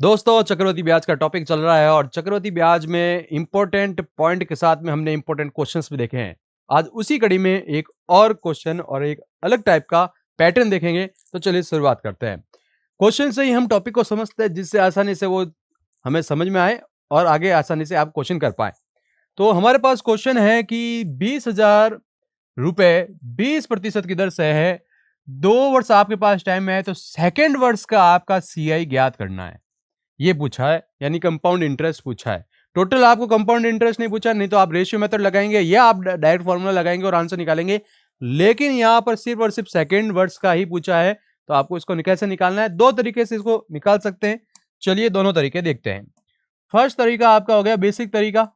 दोस्तों, चक्रवृद्धि ब्याज का टॉपिक चल रहा है और चक्रवृद्धि ब्याज में इंपॉर्टेंट पॉइंट के साथ में हमने इंपॉर्टेंट क्वेश्चंस भी देखे हैं। आज उसी कड़ी में एक और क्वेश्चन और एक अलग टाइप का पैटर्न देखेंगे। तो चलिए शुरुआत करते हैं। क्वेश्चन से ही हम टॉपिक को समझते हैं, जिससे आसानी से वो हमें समझ में आए और आगे आसानी से आप क्वेश्चन कर पाए। तो हमारे पास क्वेश्चन है कि 20,000 रुपए 20% की दर से है, 2 वर्ष आपके पास टाइम है, तो सेकेंड वर्ष का आपका CI ज्ञात करना है। ये पूछा है, यानी कंपाउंड इंटरेस्ट पूछा है। टोटल आपको कंपाउंड इंटरेस्ट नहीं पूछा, नहीं तो आप रेशियो मेथड लगाएंगे या आप डायरेक्ट फॉर्मूला लगाएंगे और आंसर निकालेंगे। लेकिन यहां पर सिर्फ और सिर्फ सेकेंड वर्ष का ही पूछा है, तो आपको इसको कैसे निकालना है। दो तरीके से इसको निकाल सकते हैं। चलिए दोनों तरीके देखते हैं। फर्स्ट तरीका आपका हो गया बेसिक तरीका।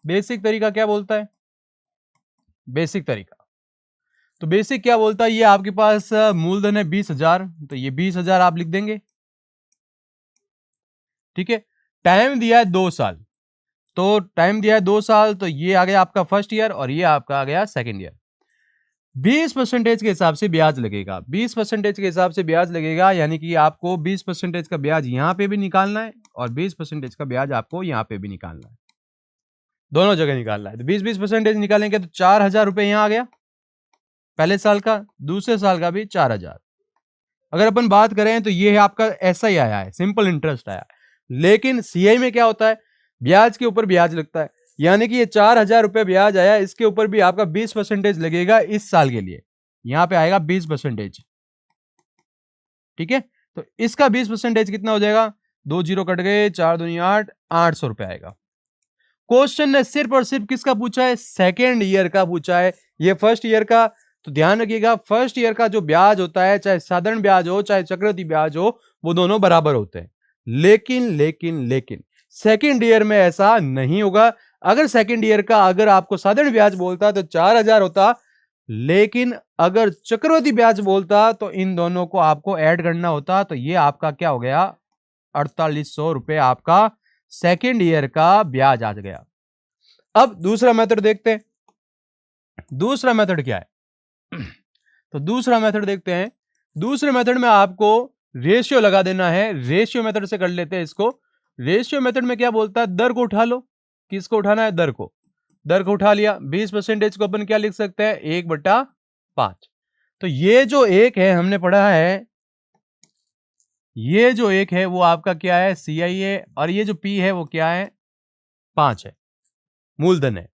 बेसिक तरीका क्या बोलता है? बेसिक तरीका तो बेसिक क्या बोलता है, ये आपके पास मूलधन है 20,000, तो ये 20,000 आप लिख देंगे। ठीक है। टाइम दिया है 2 साल, तो टाइम दिया है 2 साल, तो ये आ गया आपका फर्स्ट ईयर और ये आपका आ गया सेकेंड ईयर। 20% के हिसाब से ब्याज लगेगा। 20% के हिसाब से ब्याज लगेगा, यानी कि आपको 20% का ब्याज यहां पे भी निकालना है और 20% का ब्याज आपको यहां पे भी निकालना है। दोनों जगह निकालना है। तो 20-20% निकालेंगे तो 4,000 रुपए यहां आ गया पहले साल का, दूसरे साल का भी 4,000। अगर अपन बात करें तो ये आपका ऐसा ही आया है, सिंपल इंटरेस्ट आया। लेकिन सीआई में क्या होता है, ब्याज के ऊपर ब्याज लगता है, यानी कि ये 4,000 रुपए ब्याज आया, इसके ऊपर भी आपका 20% लगेगा इस साल के लिए। यहां पे आएगा 20%। ठीक है। तो इसका 20% कितना हो जाएगा? 2 जीरो कट गए, 4 दूनी 8, 800 रुपए आएगा। क्वेश्चन ने सिर्फ और सिर्फ किसका पूछा है? सेकेंड ईयर का पूछा है। ये फर्स्ट ईयर का, तो ध्यान रखिएगा, फर्स्ट ईयर का जो ब्याज होता है, चाहे साधारण ब्याज हो चाहे चक्रवृद्धि ब्याज हो, वो दोनों बराबर होते हैं। लेकिन सेकेंड ईयर में ऐसा नहीं होगा। अगर सेकेंड ईयर का अगर आपको साधारण ब्याज बोलता तो 4,000 होता, लेकिन अगर चक्रवृद्धि ब्याज बोलता तो इन दोनों को आपको ऐड करना होता। तो ये आपका क्या हो गया? 4,800 रुपए आपका सेकेंड ईयर का ब्याज आ गया। अब दूसरा मेथड देखते हैं। दूसरा मेथड क्या है? तो दूसरा मेथड देखते हैं। दूसरे मेथड में आपको रेशियो लगा देना है। रेशियो मेथड से कर लेते हैं इसको। रेशियो मेथड में क्या बोलता है? दर को उठा लो। किसको उठाना है? दर को। दर को उठा लिया। 20% को अपन क्या लिख सकते हैं? 1/5। तो ये जो एक है हमने पढ़ा है, ये जो एक है वो आपका क्या है? CI है, और ये जो P है वो क्या है? 5 है, मूलधन है।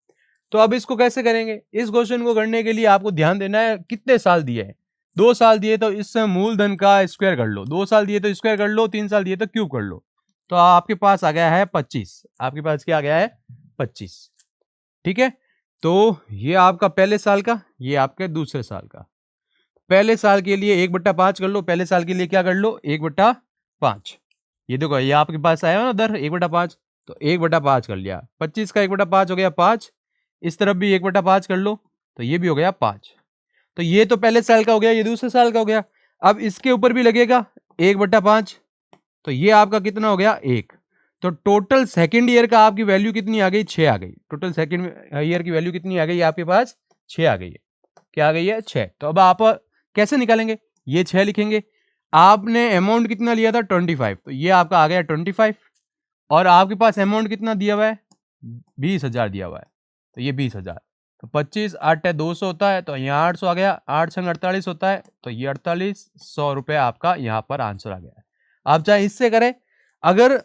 तो अब इसको कैसे करेंगे? इस क्वेश्चन को करने के लिए आपको ध्यान देना है कितने साल दिए हैं। 2 साल दिए तो इस मूलधन का स्क्वायर कर लो, 2 साल दिए तो स्क्वायर कर लो, 3 साल दिए तो क्यूब कर लो। तो आपके पास आ गया है 25। आपके पास क्या आ गया है? 25। ठीक है। तो ये आपका पहले साल का, ये आपके दूसरे साल का। पहले साल के लिए 1/5 कर लो। पहले साल के लिए क्या कर लो? 1/5। ये देखो, ये आपके पास आया ना दर 1/5, तो 1/5 कर लिया। 25 का 1/5 हो गया 5। इस तरफ भी 1/5 कर लो, तो ये भी हो गया 5। तो ये तो पहले साल का हो गया, ये दूसरे साल का हो गया। अब इसके ऊपर भी लगेगा 1/5, तो ये आपका कितना हो गया? 1। तो टोटल सेकेंड ईयर का आपकी वैल्यू कितनी आ गई? 6 आ गई। टोटल सेकेंड ईयर की वैल्यू कितनी आ गई आपके पास? 6 आ गई है। क्या आ गई है? 6। तो अब आप कैसे निकालेंगे? ये 6 लिखेंगे। आपने अमाउंट कितना लिया था? 25, तो ये आपका आ गया 25। और आपके पास अमाउंट कितना दिया हुआ है? 20,000 दिया हुआ है, तो ये 20,000। तो 25 8 200 होता है, तो यहाँ 800 आ गया। 8 संग 48 होता है, तो ये 4800 रुपए आपका यहाँ पर आंसर आ गया है। आप चाहे इससे करें, अगर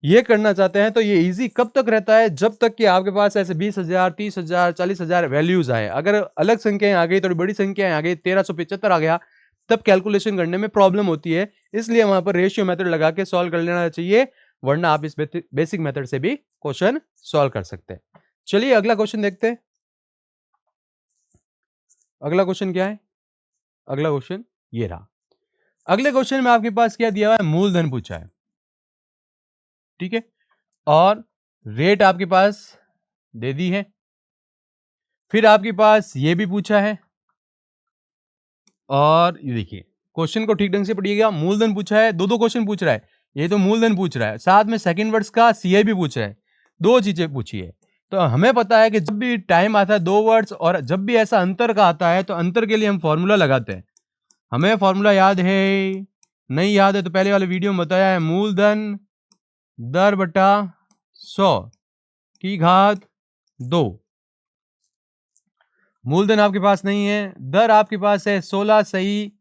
ये करना चाहते हैं तो ये इजी कब तक रहता है? जब तक कि आपके पास ऐसे 20,000 30,000 40,000 वैल्यूज आए। अगर अलग संख्याएं आ गई, थोड़ी बड़ी संख्याएं आ गई, 1375 आ गया, तब कैलकुलेशन करने में प्रॉब्लम होती है। इसलिए वहां पर रेशियो मेथड लगा के सॉल्व कर लेना चाहिए, वरना आप इस बेसिक मेथड से भी क्वेश्चन सॉल्व कर सकते हैं। चलिए अगला क्वेश्चन देखते हैं। अगला क्वेश्चन क्या है? अगला क्वेश्चन ये रहा। अगले क्वेश्चन में आपके पास क्या दिया हुआ है? मूलधन पूछा है। ठीक है। और रेट आपके पास दे दी है। फिर आपके पास ये भी पूछा है। और ये देखिए, क्वेश्चन को ठीक ढंग से पढ़िएगा। मूलधन पूछा है, दो क्वेश्चन पूछ रहा है। ये तो मूलधन पूछ रहा है, साथ में सेकंड वर्ष का CI भी पूछ रहा है। 2 चीजें पूछी है। तो हमें पता है कि जब भी टाइम आता है 2 वर्ष, और जब भी ऐसा अंतर का आता है, तो अंतर के लिए हम फॉर्मूला लगाते हैं। हमें फॉर्मूला याद है, नहीं याद है तो पहले वाले वीडियो में बताया है, मूलधन दर बटा 100 की घात 2। मूलधन आपके पास नहीं है, दर आपके पास है 16 सही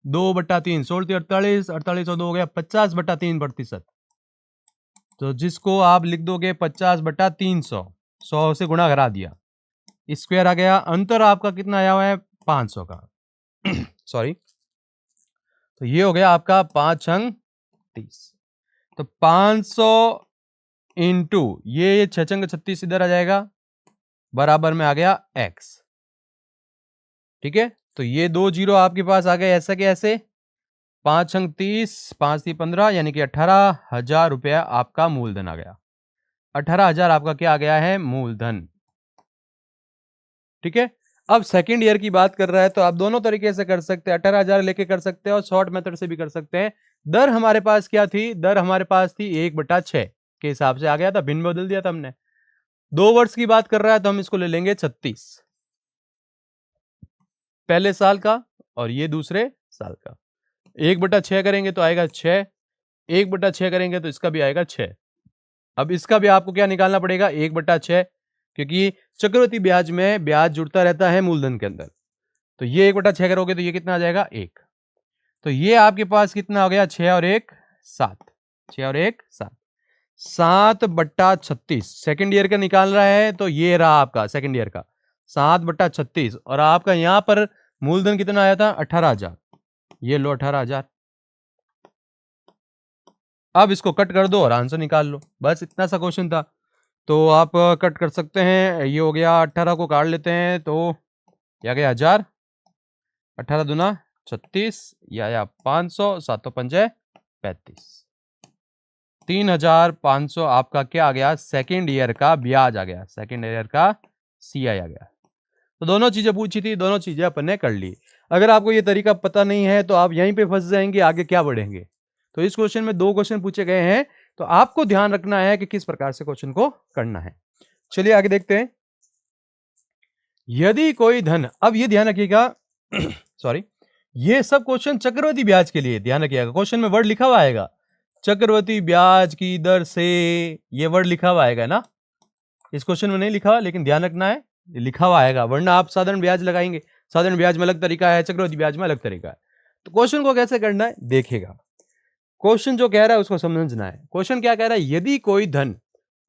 2/3, 16 48, 48 और 2 हो गया 50/3%। तो जिसको आप लिख दोगे 50/300, 100 से गुणा करा दिया, स्क्वायर आ गया। अंतर आपका कितना आया हुआ है 500 का सॉरी, तो ये हो गया आपका 5 छंग 30। तो 500 इंटू ये 6 छंग 36 इधर आ जाएगा, बराबर में आ गया x। ठीक है, तो ये 2 जीरो आपके पास आ गए ऐसा कि ऐसे, 5 छंग 30, 5 3 15, यानी कि 18,000 रुपया आपका मूलधन आ गया। 18,000 आपका क्या आ गया है मूलधन। ठीक है, अब सेकंड ईयर की बात कर रहा है तो आप दोनों तरीके से कर सकते हैं, 18,000 लेके कर सकते हैं और शॉर्ट मेथड से भी कर सकते हैं। दर हमारे पास क्या थी, दर हमारे पास थी 1/6 के हिसाब से आ गया था, भिन्न बदल दिया था हमने। 2 वर्ष की बात कर रहा है तो हम इसको ले लेंगे 36, पहले साल का और ये दूसरे साल का। 1/6 करेंगे तो आएगा 6, 1/6 करेंगे तो इसका भी आएगा 6। अब इसका भी आपको क्या निकालना पड़ेगा 1/6, क्योंकि चक्रवृद्धि ब्याज में ब्याज जुड़ता रहता है मूलधन के अंदर। तो ये 1/6 करोगे तो ये कितना आ जाएगा 1। तो ये आपके पास कितना हो गया 6 और 1 7, 6 और 1 7, 7/36 सेकेंड ईयर का निकाल रहा है तो ये रहा आपका सेकेंड ईयर का 7/36। और आपका यहां पर मूलधन कितना आया था 18,000, ये लो 18,000। अब इसको कट कर दो और आंसर निकाल लो, बस इतना सा क्वेश्चन था। तो आप कट कर सकते हैं, ये हो गया 18 को काट लेते हैं तो क्या गया 1000, 18 दूना 36, या 500, 7 पंजे 35, 3,500 आपका क्या आ गया सेकेंड ईयर का ब्याज आ गया, सेकेंड ईयर का सीआई आ गया। तो दोनों चीजें पूछी थी, दोनों चीजें अपन ने कर ली। अगर आपको ये तरीका पता नहीं है तो आप यहीं पे फंस जाएंगे, आगे क्या बढ़ेंगे। तो इस क्वेश्चन में 2 क्वेश्चन पूछे गए हैं, तो आपको ध्यान रखना है कि किस प्रकार से क्वेश्चन को करना है। चलिए आगे देखते हैं। यदि कोई धन, अब ये ध्यान रखिएगा सॉरी, ये सब क्वेश्चन चक्रवृद्धि ब्याज के लिए ध्यान रखिएगा। क्वेश्चन में वर्ड लिखा हुआ आएगा चक्रवृद्धि ब्याज की दर से, ये वर्ड लिखा हुआ आएगा ना, इस क्वेश्चन में नहीं लिखा हुआ, लेकिन ध्यान रखना है लिखा हुआ आएगा, वरना आप साधारण ब्याज लगाएंगे। साधारण ब्याज में अलग तरीका है, चक्रवृद्धि ब्याज में अलग तरीका है। तो क्वेश्चन को कैसे करना है देखिएगा। क्वेश्चन जो कह रहा है उसको समझना है। क्वेश्चन क्या कह रहा है, यदि कोई धन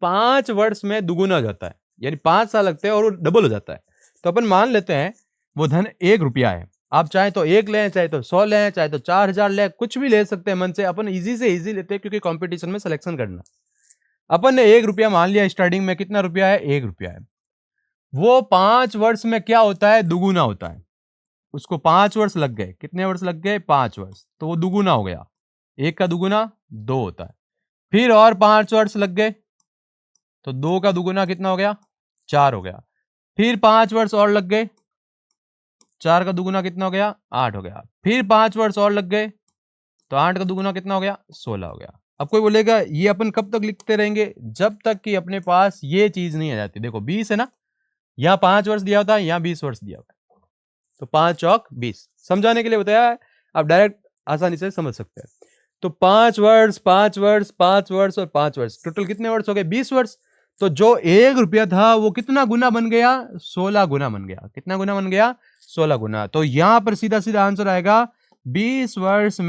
5 वर्ष में दुगुना हो जाता है, यानी 5 साल लगते हैं और वो डबल हो जाता है, तो अपन मान लेते हैं वो धन 1 रुपया है। आप चाहे तो 1 लें, चाहे तो 100 लें, चाहे तो 4,000 लें, कुछ भी ले सकते हैं मन से। अपन इजी से इजी लेते हैं क्योंकि कंपटीशन में सिलेक्शन करना। अपन ने 1 रुपया मान लिया, स्टार्टिंग में कितना रुपया है 1 रुपया है। वो 5 वर्ष में क्या होता है दुगुना होता है। उसको 5 वर्ष लग गए, कितने वर्ष लग गए 5 वर्ष, तो वो दुगुना हो गया। 1 का दुगुना 2 होता है। फिर और 5 वर्ष लग गए तो 2 का दुगुना कितना हो गया 4 हो गया। फिर 5 वर्ष और लग गए, 4 का दुगुना कितना हो गया 8 हो गया। फिर 5 वर्ष और लग गए तो 8 का दुगुना कितना हो गया 16 हो गया। अब कोई बोलेगा ये अपन कब तक लिखते रहेंगे, जब तक कि अपने पास ये चीज नहीं आ जाती। देखो 20 है ना, यहाँ 5 वर्ष दिया होता है, यहाँ 20 वर्ष दिया होता है, तो 5 चौक 20, समझाने के लिए बताया है, आप डायरेक्ट आसानी से समझ सकते हैं। तो 5 वर्ष 5 वर्ष 5 वर्ष और 5 वर्ष, टोटल कितने वर्ष हो गए 20 वर्ष। तो जो 1 रुपया था वो कितना गुना बन गया 16 गुना बन गया। कितना गुना बन गया 16 गुना। तो यहां पर सीधा सीधा आंसर आएगा 20 वर्ष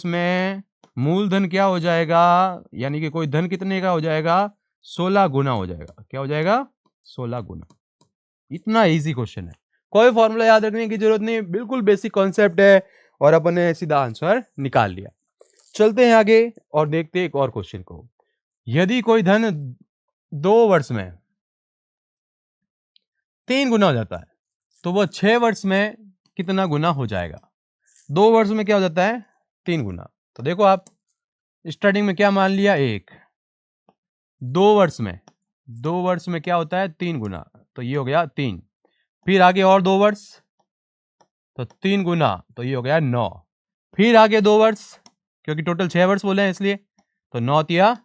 में मूलधन क्या हो जाएगा, यानी कि कोई धन कितने का हो जाएगा 16 गुना हो जाएगा। क्या हो जाएगा 16 गुना। इतना इजी क्वेश्चन है, कोई फॉर्मूला याद रखने की जरूरत नहीं, बिल्कुल बेसिक कॉन्सेप्ट है और अपन ने सीधा आंसर निकाल लिया। चलते हैं आगे और देखते हैं एक और क्वेश्चन को। यदि कोई धन 2 वर्ष में 3 गुना हो जाता है तो वह 6 वर्ष में कितना गुना हो जाएगा। 2 वर्ष में क्या हो जाता है 3 गुना। तो देखो आप स्टार्टिंग में क्या मान लिया 1, 2 वर्ष में क्या होता है 3 गुना, तो ये हो गया 3। फिर आगे और 2 वर्ष तो 3 गुना, तो ये हो गया 9। फिर आगे 2 वर्ष, क्योंकि टोटल 6 वर्ष बोले हैं इसलिए, तो 9 तिया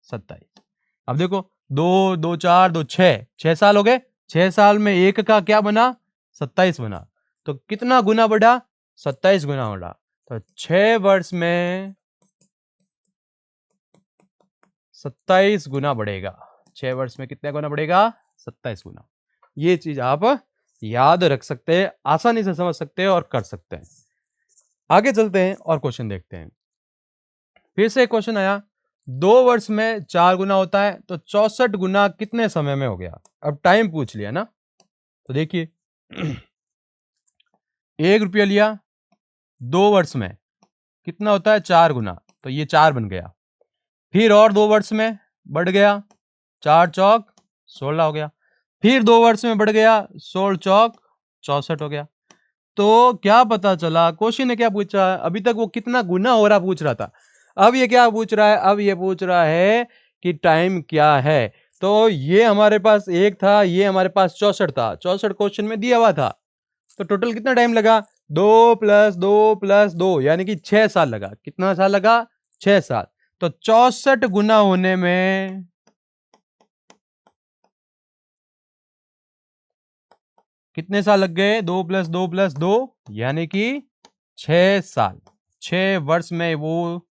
27। अब देखो 2 2 4 2 6 साल हो गए। 6 साल में 1 का क्या बना 27 बना। तो कितना गुना बढ़ा 27 गुना बढ़ा। तो 6 वर्ष में 27 गुना बढ़ेगा। 6 वर्ष में कितने गुना बढ़ेगा? 27 गुना। ये चीज आप याद रख सकते हैं, आसानी से समझ सकते हैं और कर सकते हैं। आगे चलते हैं और क्वेश्चन देखते हैं। फिर से एक क्वेश्चन आया, 2 वर्ष में 4 गुना होता है तो 64 गुना कितने समय में हो गया? अब टाइम पूछ लिया ना, तो देखिए 1 रुपया लिया, 2 वर्ष में कितना होता है? 4 गुना, तो ये 4 बन गया। फिर और 2 वर्ष में बढ़ गया, 4 चौक 16 हो गया। फिर 2 वर्ष में बढ़ गया, 16 चौक 64 हो गया। तो क्या पता चला, क्वेश्चन ने क्या पूछा? अभी तक वो कितना गुना हो रहा पूछ रहा था, अब ये क्या पूछ रहा है? अब ये पूछ रहा है कि टाइम क्या है। तो ये हमारे पास 1 था, ये हमारे पास 64 था, 64 क्वेश्चन में दिया हुआ था। तो टोटल कितना टाइम लगा? 2 + 2 + 2 यानी कि 6 साल लगा। कितना साल लगा? 6 साल। तो 64 गुना होने में कितने साल लग गए? 2 + 2 + 2 यानी कि 6 साल। 6 वर्ष में वो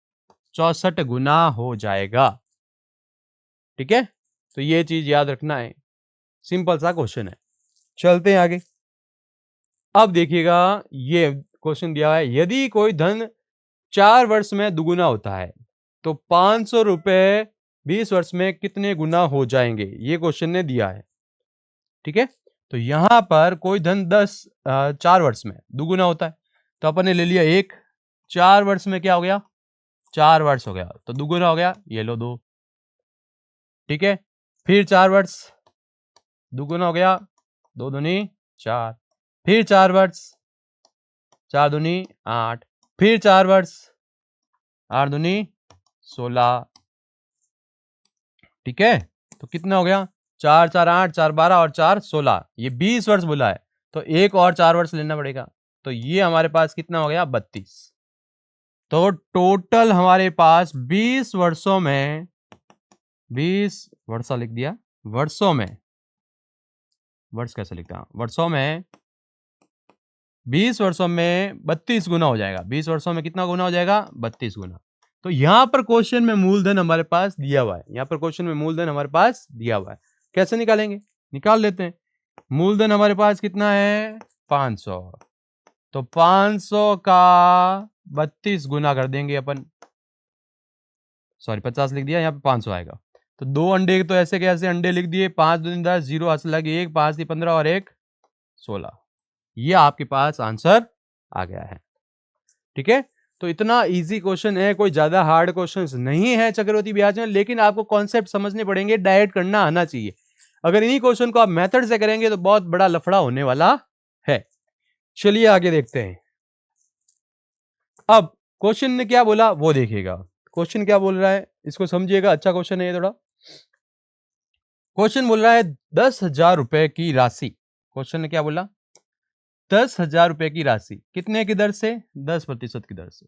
64 गुना हो जाएगा। ठीक है, तो ये चीज याद रखना है। सिंपल सा क्वेश्चन है। चलते हैं आगे। अब देखिएगा, ये क्वेश्चन दिया है, यदि कोई धन 4 वर्ष में दुगुना होता है तो 500 रुपए 20 वर्ष में कितने गुना हो जाएंगे? ये क्वेश्चन ने दिया है। ठीक है, तो यहां पर कोई धन 4 वर्ष में दुगुना होता है, तो अपन ने ले लिया 1। 4 वर्ष में क्या हो गया? 4 वर्ष हो गया, तो दुगुना हो गया, ये लो 2। ठीक है, फिर 4 वर्ष दुगुना हो गया, 2 दूनी 4। फिर 4 वर्ष, 4 दूनी 8। फिर 4 वर्ष, 8 दूनी 16। ठीक है, तो कितना हो गया? 4 4 8, 4 12 और 4 16, ये 20 वर्ष बोला है, तो एक और 4 वर्ष लेना पड़ेगा। तो ये हमारे पास कितना हो गया? 32। तो टोटल हमारे पास 20 वर्षों में, 20 वर्षा लिख दिया, वर्षों में, वर्ष कैसे लिखता? वर्षों में 20 वर्षों में 32 गुना हो जाएगा। 20 वर्षों में कितना गुना हो जाएगा? 32 गुना। तो यहां पर क्वेश्चन में मूलधन हमारे पास दिया हुआ है, यहां पर क्वेश्चन में मूलधन हमारे पास दिया हुआ है। कैसे निकालेंगे? निकाल लेते हैं। मूलधन हमारे पास कितना है? 500। तो 500 का 32 गुना कर देंगे अपन, सॉरी 50 लिख दिया, यहाँ पे 500 आएगा। तो 2 अंडे तो ऐसे कैसे अंडे लिख दिए, 5 दूनी 10, 0 हाथ से लगे 1, 5 × 15 और 1 16। ये आपके पास आंसर आ गया है। ठीक है, तो इतना इजी क्वेश्चन है, कोई ज्यादा हार्ड क्वेश्चन नहीं है चक्रवृद्धि ब्याज में, लेकिन आपको कॉन्सेप्ट समझने पड़ेंगे, डायरेक्ट करना आना चाहिए। अगर इन्हीं क्वेश्चन को आप मेथड से करेंगे तो बहुत बड़ा लफड़ा होने वाला है। चलिए आगे देखते हैं। अब क्वेश्चन ने क्या बोला वो देखिएगा। क्वेश्चन क्या बोल रहा है इसको समझिएगा, अच्छा क्वेश्चन है ये थोड़ा। क्वेश्चन बोल रहा है 10,000 रुपए की राशि, क्वेश्चन ने क्या बोला? 10,000 रुपए की राशि कितने की दर से? 10% की दर से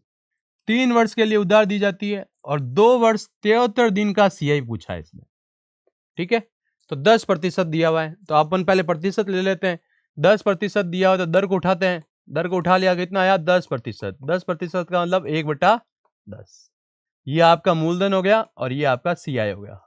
3 वर्ष के लिए उधार दी जाती है और 2 वर्ष 73 दिन का सीआई पूछा है इसमें। ठीक है, तो 10% दिया हुआ है, तो अपन पहले प्रतिशत ले लेते हैं। 10% दिया हुआ तो दर को उठाते हैं, दर को उठा लिया, कितना आया? 10%। 10% का मतलब 1/10। ये आपका मूलधन हो गया और ये आपका सीआई हो गया।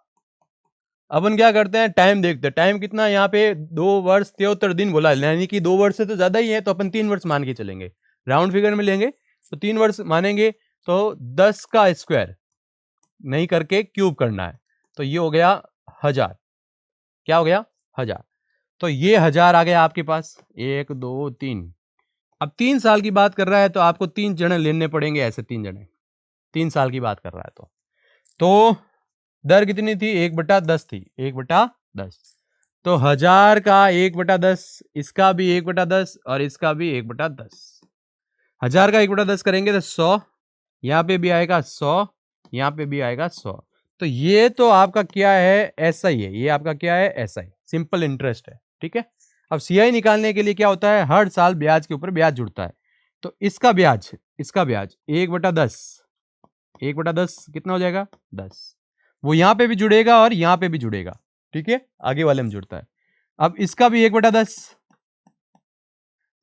अपन क्या करते हैं, टाइम देखते हैं। टाइम कितना? यहाँ पे 2 वर्ष 73 दिन बोला है, यानी कि 2 वर्ष से तो ज्यादा ही है, तो अपन 3 वर्ष मान के चलेंगे, राउंड फिगर में लेंगे तो 3 वर्ष मानेंगे। तो 10 का स्क्वायर नहीं करके क्यूब करना है, तो ये हो गया 1000। क्या हो गया? 1000। तो ये 1000 आ गया आपके पास, 1 2 3। अब 3 साल की बात कर रहा है तो आपको 3 जने लेने पड़ेंगे, ऐसे 3 जने, 3 साल की बात कर रहा है तो दर कितनी थी? 1/10 थी, 1/10। तो 1000 का 1/10, इसका भी 1/10 और इसका भी 1/10। 1000 का 1/10 करेंगे तो 100, यहाँ पे भी आएगा 100, यहाँ पे भी आएगा 100। तो ये तो आपका क्या है? एसआई है, ये आपका क्या है? एसआई, सिंपल इंटरेस्ट है। ठीक है, अब सीआई निकालने के लिए क्या होता है? हर साल ब्याज के ऊपर ब्याज जुड़ता है, तो इसका ब्याज 1/10, 1/10 कितना हो जाएगा? 10। वो यहां पे भी जुड़ेगा और यहां पे भी जुड़ेगा। ठीक है, आगे वाले में जुड़ता है। अब इसका भी 1/10,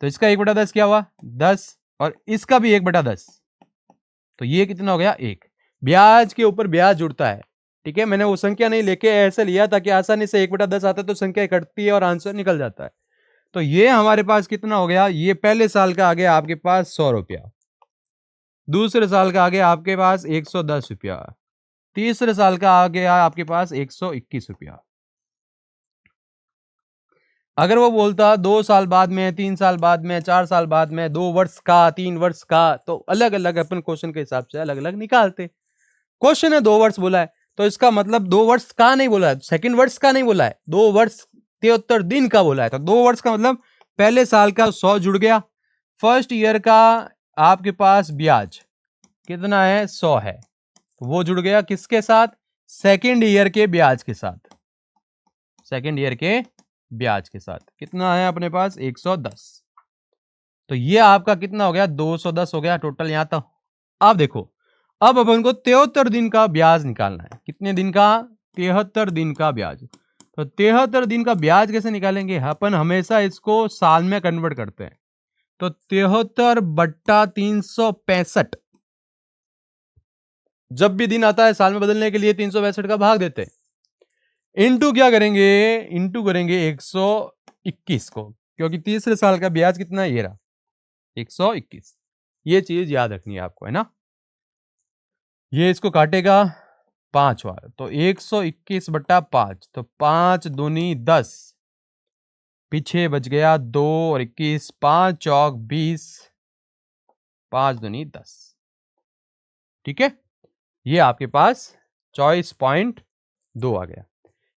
तो इसका 1/10 क्या हुआ? 10, और इसका भी 1/10, तो ये कितना हो गया 1। ब्याज के ऊपर ब्याज जुड़ता है, ठीक है। मैंने वो संख्या नहीं लेके ऐसे लिया ताकि आसानी से 1/10 आता है तो संख्या कटती है और आंसर निकल जाता है। तो ये हमारे पास कितना हो गया, ये पहले साल का आ गया आपके पास 100 रुपया, दूसरे साल का आ गया आपके पास 110 रुपया, तीसरे साल का आ गया आपके पास 121 रुपया। अगर वो बोलता 2 साल बाद में, 3 साल बाद में, 4 साल बाद में, 2 वर्ष का, 3 वर्ष का, तो अलग अलग अपन क्वेश्चन के हिसाब से अलग अलग निकालते। क्वेश्चन है 2 वर्ष बोला है तो इसका मतलब 2 वर्ष का नहीं बोला है, सेकंड वर्ष का नहीं बोला है, 2 वर्ष 73 दिन का बोला है। तो 2 वर्ष का मतलब पहले साल का 100 जुड़ गया, फर्स्ट ईयर का आपके पास ब्याज कितना है 100 है, वो जुड़ गया किसके साथ, सेकंड ईयर के ब्याज के साथ, सेकंड ईयर के ब्याज के साथ कितना है अपने पास 110। तो ये आपका कितना हो गया 210 हो गया टोटल यहां तक। अब देखो, अब अपन को 73 दिन का ब्याज निकालना है। कितने दिन का, 73 दिन का ब्याज। तो 73 दिन का ब्याज कैसे निकालेंगे, अपन हमेशा इसको साल में कन्वर्ट करते हैं। तो 73/365 जब भी दिन आता है साल में बदलने के लिए 362 का भाग देते हैं, इंटू क्या करेंगे, इंटू करेंगे 121 को, क्योंकि तीसरे साल का ब्याज कितना है, ये रहा 121। ये चीज याद रखनी है आपको, है ना। ये इसको काटेगा 5 बार, तो 121/5, तो 5 दूनी 10, पीछे बच गया 2 और 21, 5 चौक 20, 5 दूनी 10, ठीक है। ये आपके पास 24.2 आ गया,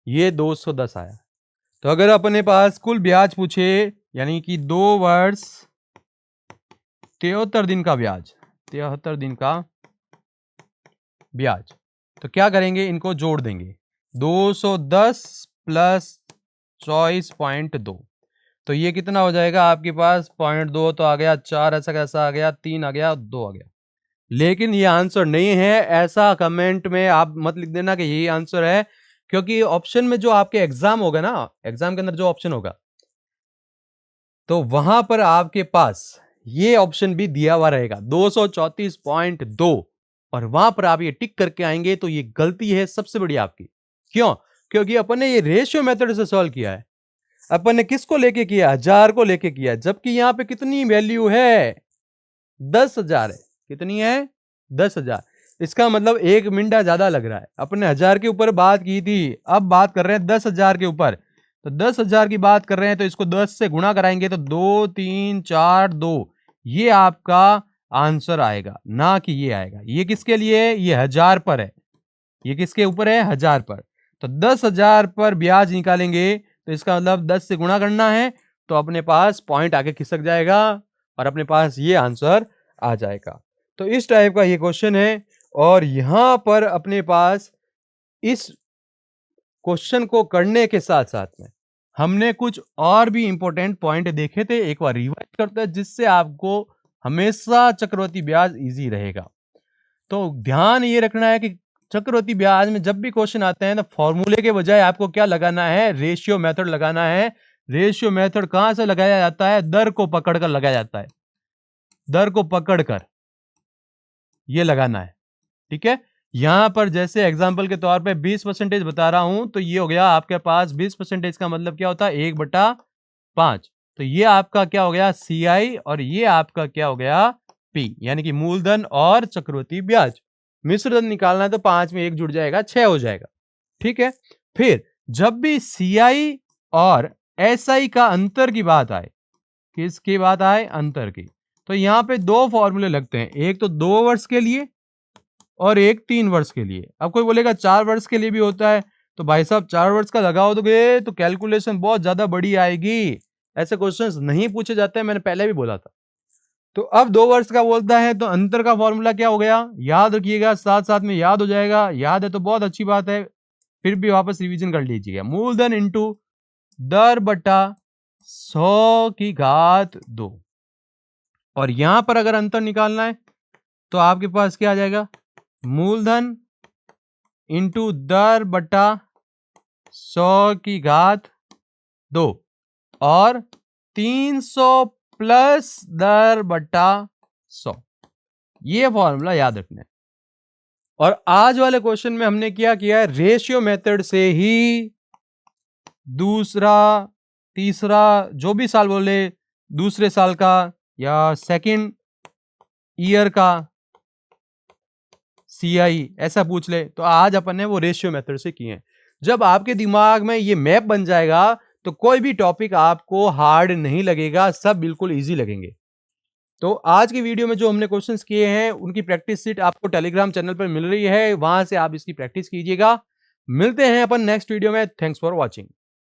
ये 210 आया। तो अगर अपने पास कुल ब्याज पूछे, यानी कि 2 वर्ष 73 दिन का ब्याज, 73 दिन का ब्याज, तो क्या करेंगे, इनको जोड़ देंगे, 210 प्लस 24.2, तो ये कितना हो जाएगा आपके पास 0.2 तो आ गया, 4 ऐसा कैसा आ गया, 3 आ गया, 2 आ गया। लेकिन ये आंसर नहीं है, ऐसा कमेंट में आप मत लिख देना कि यही आंसर है, क्योंकि ऑप्शन में जो आपके एग्जाम होगा ना, एग्जाम के अंदर जो ऑप्शन होगा, तो वहां पर आपके पास ये ऑप्शन भी दिया हुआ रहेगा 234.2, और वहां पर आप ये टिक करके आएंगे तो ये गलती है सबसे बड़ी आपकी। क्यों, क्योंकि अपन ने ये रेशियो मेथड से सॉल्व किया है, अपन ने किसको लेके किया, 1000 को लेके किया, जबकि यहां पे कितनी वैल्यू है 10,000 है, कितनी है 10,000। इसका मतलब 1 मिनट ज्यादा लग रहा है, अपने 1000 के ऊपर बात की थी, अब बात कर रहे हैं 10,000 के ऊपर। तो 10,000 की बात कर रहे हैं तो इसको 10 से गुणा कराएंगे तो 2 3 4 2, ये आपका आंसर आएगा, ना कि ये आएगा। ये किसके लिए, ये 1000 पर है, ये किसके ऊपर है 1000 पर। तो 10,000 पर ब्याज निकालेंगे तो इसका मतलब 10 से गुणा करना है, तो अपने पास पॉइंट आगे खिसक जाएगा और अपने पास ये आंसर आ जाएगा। तो इस टाइप का ये क्वेश्चन है, और यहां पर अपने पास इस क्वेश्चन को करने के साथ साथ में हमने कुछ और भी इंपॉर्टेंट पॉइंट देखे थे, एक बार रिवाइज करते हैं, जिससे आपको हमेशा चक्रवृद्धि ब्याज इजी रहेगा। तो ध्यान ये रखना है कि चक्रवृद्धि ब्याज में जब भी क्वेश्चन आते हैं तो फॉर्मूले के बजाय आपको क्या लगाना है, रेशियो मेथड लगाना है। रेशियो मेथड कहां से लगाया जाता है, दर को पकड़कर लगाया जाता है, दर को पकड़कर ये लगाना है, ठीक है। यहां पर जैसे एग्जांपल के तौर पे 20% बता रहा हूं, तो ये हो गया आपके पास 20% का मतलब क्या होता है 1/5, तो ये आपका क्या हो गया CI, और ये आपका क्या हो गया P, यानी कि मूलधन और चक्रवृद्धि ब्याज। मिश्रधन निकालना है तो 5 में 1 जुड़ जाएगा, 6 हो जाएगा, ठीक है। फिर जब भी CI और SI का अंतर की बात आए, किसकी बात आए, अंतर की, तो यहां पे 2 फॉर्मूले लगते हैं, एक तो 2 वर्ष के लिए और एक 3 वर्ष के लिए। अब कोई बोलेगा 4 वर्ष के लिए भी होता है, तो भाई साहब 4 वर्ष का लगाओगे तो कैलकुलेशन बहुत ज्यादा बड़ी आएगी, ऐसे क्वेश्चंस नहीं पूछे जाते हैं, मैंने पहले भी बोला था। तो अब 2 वर्ष का बोलता है तो अंतर का फॉर्मूला क्या हो गया, याद रखिएगा, साथ साथ में याद हो जाएगा, याद है तो बहुत अच्छी बात है, फिर भी वापस रिवीजन कर लीजिएगा। मूलधन इंटू दर बटा 100⁻², और यहां पर अगर अंतर निकालना है तो आपके पास क्या आ जाएगा, मूलधन इंटू दर बटा 100⁻², और 300 प्लस दर बटा 100, ये फॉर्मूला याद रखना है। और आज वाले क्वेश्चन में हमने क्या किया है, रेशियो मेथड से ही दूसरा तीसरा जो भी साल बोले, दूसरे साल का या सेकंड ईयर का सीआई ऐसा पूछ ले, तो आज अपन ने वो रेशियो मेथड से किए हैं। जब आपके दिमाग में ये मैप बन जाएगा तो कोई भी टॉपिक आपको हार्ड नहीं लगेगा, सब बिल्कुल इजी लगेंगे। तो आज की वीडियो में जो हमने क्वेश्चंस किए हैं उनकी प्रैक्टिस सीट आपको टेलीग्राम चैनल पर मिल रही है, वहां से आप इसकी प्रैक्टिस कीजिएगा। मिलते हैं अपन नेक्स्ट वीडियो में। Thanks for watching.